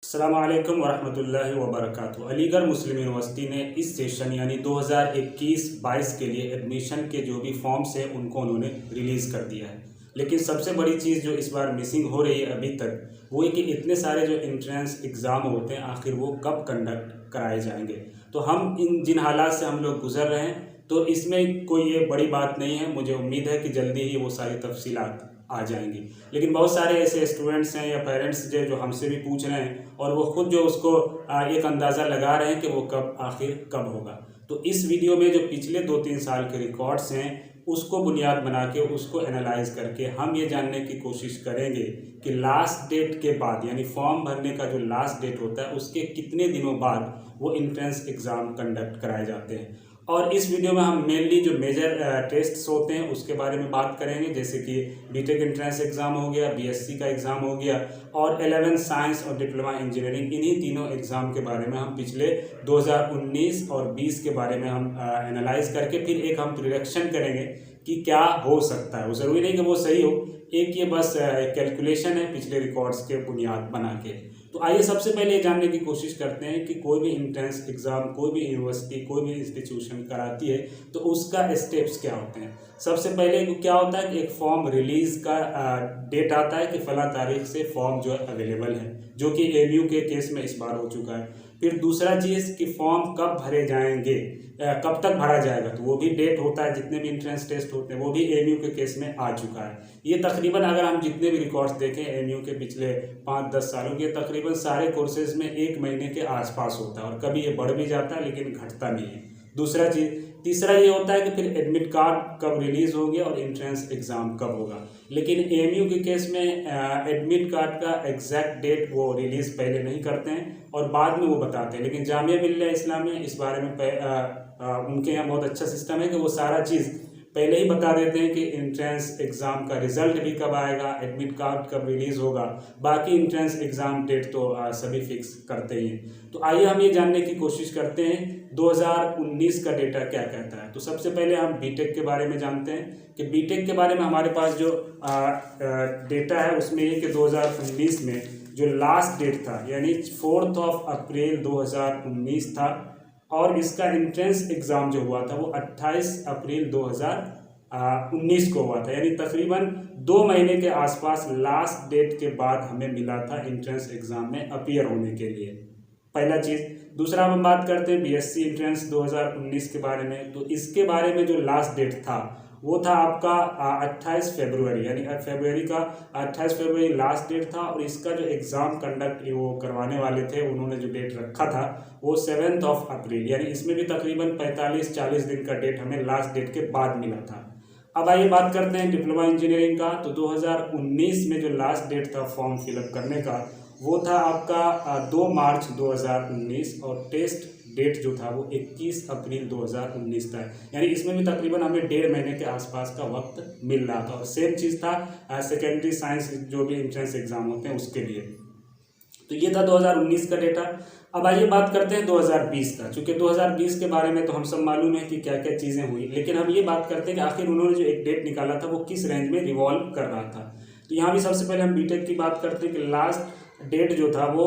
अस्सलामुअलैकुम वरहमतुल्लाहि वबरकातुहू। अलीगढ़ मुस्लिम यूनिवर्सिटी ने इस सेशन यानी 2021-22 के लिए एडमिशन के जो भी फॉर्म्स हैं उनको उन्होंने रिलीज़ कर दिया है। लेकिन सबसे बड़ी चीज़ जो इस बार मिसिंग हो रही है अभी तक वो है कि इतने सारे जो एंट्रेंस एग्ज़ाम होते हैं आखिर वो कब कंडक्ट कराए जाएंगे। तो हम जिन हालात से हम लोग गुजर रहे हैं तो इसमें कोई ये बड़ी बात नहीं है। मुझे उम्मीद है कि जल्दी ही वो सारी तफसीलात आ जाएंगी। लेकिन बहुत सारे ऐसे स्टूडेंट्स हैं या पेरेंट्स जो हमसे भी पूछ रहे हैं और वो खुद जो उसको एक अंदाज़ा लगा रहे हैं कि वो आखिर कब होगा। तो इस वीडियो में जो पिछले 2-3 साल के रिकॉर्ड्स हैं उसको बुनियाद बना के उसको एनालाइज करके हम ये जानने की कोशिश करेंगे कि लास्ट डेट के बाद यानी फॉर्म भरने का जो लास्ट डेट होता है उसके कितने दिनों बाद वो एंट्रेंस एग्ज़ाम कंडक्ट कराए जाते हैं। और इस वीडियो में हम मेनली जो मेजर टेस्ट्स होते हैं उसके बारे में बात करेंगे, जैसे कि बीटेक एंट्रेंस एग्ज़ाम हो गया, बीएससी का एग्ज़ाम हो गया और 11th साइंस और डिप्लोमा इंजीनियरिंग। इन्हीं तीनों एग्ज़ाम के बारे में हम पिछले 2019 और 20 के बारे में हम एनालाइज करके फिर एक हम प्रिडिक्शन करेंगे कि क्या हो सकता है। वो ज़रूरी नहीं कि वो सही हो, एक ये बस कैलकुलेशन है पिछले रिकॉर्ड्स के बुनियाद बना के। तो आइए सबसे पहले ये जानने की कोशिश करते हैं कि कोई भी एंट्रेंस एग्ज़ाम कोई भी यूनिवर्सिटी कोई भी इंस्टीट्यूशन कराती है तो उसका स्टेप्स क्या होते हैं। सबसे पहले क्या होता है कि एक फॉर्म रिलीज़ का डेट आता है कि फ़लाँ तारीख से फॉर्म जो है अवेलेबल है, जो कि AMU के केस में इस बार हो चुका है। फिर दूसरा चीज़ कि फॉर्म कब भरे जाएंगे, कब तक भरा जाएगा, तो वो भी डेट होता है। जितने भी एंट्रेंस टेस्ट होते हैं वो भी AMU के केस में आ चुका है। ये तकरीबन अगर हम जितने भी रिकॉर्ड्स देखें AMU के पिछले 5-10 सालों के, तकरीबन सारे कोर्सेज में 1 महीने के आसपास होता है और कभी ये बढ़ भी जाता है लेकिन घटता नहीं है। दूसरा चीज़ तीसरा ये होता है कि फिर एडमिट कार्ड कब रिलीज़ होंगे और एंट्रेंस एग्ज़ाम कब होगा। लेकिन AMU के केस में एडमिट कार्ड का एग्जैक्ट डेट वो रिलीज़ पहले नहीं करते हैं और बाद में वो बताते हैं। लेकिन जामिया मिल्लिया इस्लामिया इस बारे में उनके यहाँ बहुत अच्छा सिस्टम है कि वो सारा चीज़ पहले ही बता देते हैं कि एंट्रेंस एग्ज़ाम का रिज़ल्ट भी कब आएगा, एडमिट कार्ड कब रिलीज़ होगा, बाकी एंट्रेंस एग्ज़ाम डेट तो सभी फिक्स करते ही हैं। तो आइए हम ये जानने की कोशिश करते हैं 2019 का डेटा क्या कहता है। तो सबसे पहले हम बीटेक के बारे में जानते हैं कि बीटेक के बारे में हमारे पास जो डेटा है उसमें ये कि 2019 में जो लास्ट डेट था यानी 4 अप्रैल 2019 था और इसका एंट्रेंस एग्ज़ाम जो हुआ था वो 28 अप्रैल 2019 को हुआ था। यानी तकरीबन 2 महीने के आसपास लास्ट डेट के बाद हमें मिला था एंट्रेंस एग्ज़ाम में अपीयर होने के लिए, पहला चीज़। दूसरा हम बात करते हैं बीएससी एंट्रेंस 2019 के बारे में। तो इसके बारे में जो लास्ट डेट था वो था आपका 28 फरवरी, यानी फरवरी का 28 फरवरी लास्ट डेट था। और इसका जो एग्ज़ाम कंडक्ट वो करवाने वाले थे उन्होंने जो डेट रखा था वो 7 अप्रैल, यानी इसमें भी तकरीबन 45-40 दिन का डेट हमें लास्ट डेट के बाद मिला था। अब आइए बात करते हैं डिप्लोमा इंजीनियरिंग का। तो 2019 में जो लास्ट डेट था फॉर्म फिलअप करने का वो था आपका 2 मार्च 2019 और टेस्ट डेट जो था वो 21 अप्रैल 2019 था। यानी इसमें भी तकरीबन हमें 1.5 महीने के आसपास का वक्त मिल रहा था। और सेम चीज़ था सेकेंडरी साइंस जो भी एंट्रेंस एग्ज़ाम होते हैं उसके लिए। तो ये था 2019 का डेटा। अब आइए बात करते हैं 2020 का। चूँकि 2020 के बारे में तो हम सब मालूम है कि क्या क्या चीज़ें हुई, लेकिन हम ये बात करते हैं कि आखिर उन्होंने जो एक डेट निकाला था वो किस रेंज में रिवॉल्व कर रहा था। तो यहाँ भी सबसे पहले हम बीटेक की बात करते हैं कि लास्ट डेट जो था वो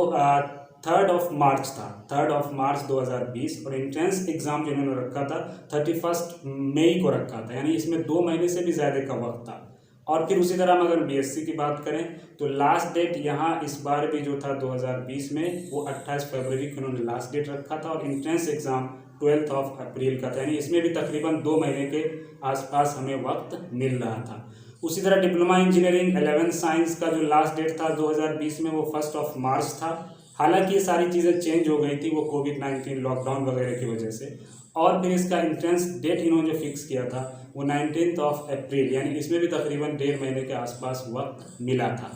3 मार्च था, 3 मार्च 2020। और एंट्रेंस एग्ज़ाम जो इन्होंने रखा था 31 मई को रखा था, यानी इसमें 2 महीने से भी ज़्यादा का वक्त था। और फिर उसी तरह हम अगर बीएससी की बात करें तो लास्ट डेट यहाँ इस बार भी जो था 2020 में वो 28 फरवरी को उन्होंने लास्ट डेट रखा था और एंट्रेंस एग्ज़ाम 12 अप्रैल का था, यानी इसमें भी तकरीबन 2 महीने के आसपास हमें वक्त मिल रहा था। उसी तरह डिप्लोमा इंजीनियरिंग 11th साइंस का जो लास्ट डेट था 2020 में वो 1 मार्च था। हालांकि ये सारी चीज़ें चेंज हो गई थी वो कोविड-19 लॉकडाउन वगैरह की वजह से। और फिर इसका एंट्रेंस डेट इन्होंने जो फिक्स किया था वो 19 अप्रैल, यानी इसमें भी तकरीबन 1.5 महीने के आसपास वक्त मिला था।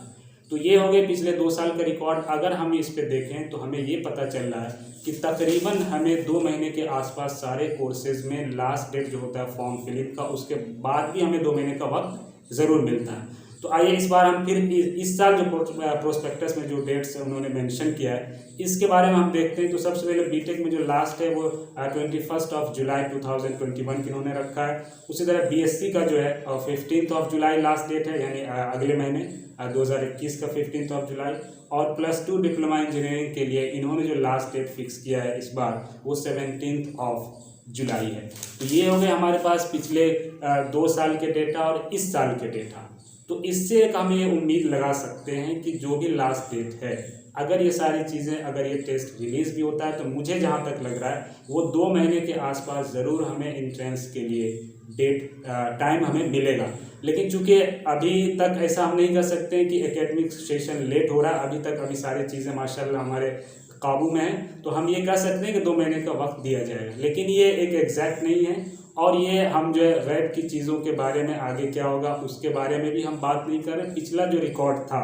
तो ये हो गए पिछले 2 साल का रिकॉर्ड। अगर हम इस पे देखें तो हमें ये पता चल रहा है कि तकरीबन हमें 2 महीने के आसपास सारे कोर्सेज में लास्ट डेट जो होता है फॉर्म फिलिंग का उसके बाद भी हमें 2 महीने का वक्त ज़रूर मिलता है। तो आइए इस बार हम फिर इस साल जो प्रोस्पेक्टस में जो डेट्स उन्होंने मेंशन किया है इसके बारे में हम देखते हैं। तो सबसे पहले बीटेक में जो लास्ट है वो 21 जुलाई 2021 की उन्होंने रखा है। उसी तरह बीएससी का जो है 15 जुलाई लास्ट डेट है, यानी अगले महीने 2021 का 15 जुलाई। और +2 डिप्लोमा इंजीनियरिंग के लिए इन्होंने जो लास्ट डेट फिक्स किया है इस बार वो 17 जुलाई है। तो ये हो गए हमारे पास पिछले 2 साल के डेटा और इस साल के डेटा। तो इससे एक हम ये उम्मीद लगा सकते हैं कि जो भी लास्ट डेट है, अगर ये सारी चीज़ें, अगर ये टेस्ट रिलीज़ भी होता है तो मुझे जहाँ तक लग रहा है वो 2 महीने के आसपास ज़रूर हमें एंट्रेंस के लिए टाइम हमें मिलेगा। लेकिन चूंकि अभी तक ऐसा हम नहीं कर सकते हैं कि एकेडमिक सेशन लेट हो रहा है, अभी सारी चीज़ें माशाल्लाह हमारे काबू में है, तो हम ये कह सकते हैं कि 2 महीने का वक्त दिया जाएगा। लेकिन ये एक एग्जैक्ट नहीं है और ये हम जो है रैप की चीज़ों के बारे में आगे क्या होगा उसके बारे में भी हम बात नहीं कर रहे। पिछला जो रिकॉर्ड था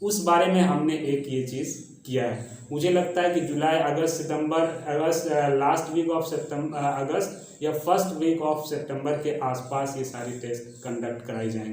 उस बारे में हमने एक ये चीज़ किया है। मुझे लगता है कि जुलाई, अगस्त, लास्ट वीक ऑफ अगस्त या फर्स्ट वीक ऑफ सितंबर के आसपास ये सारी टेस्ट कंडक्ट कराई जाएंगी।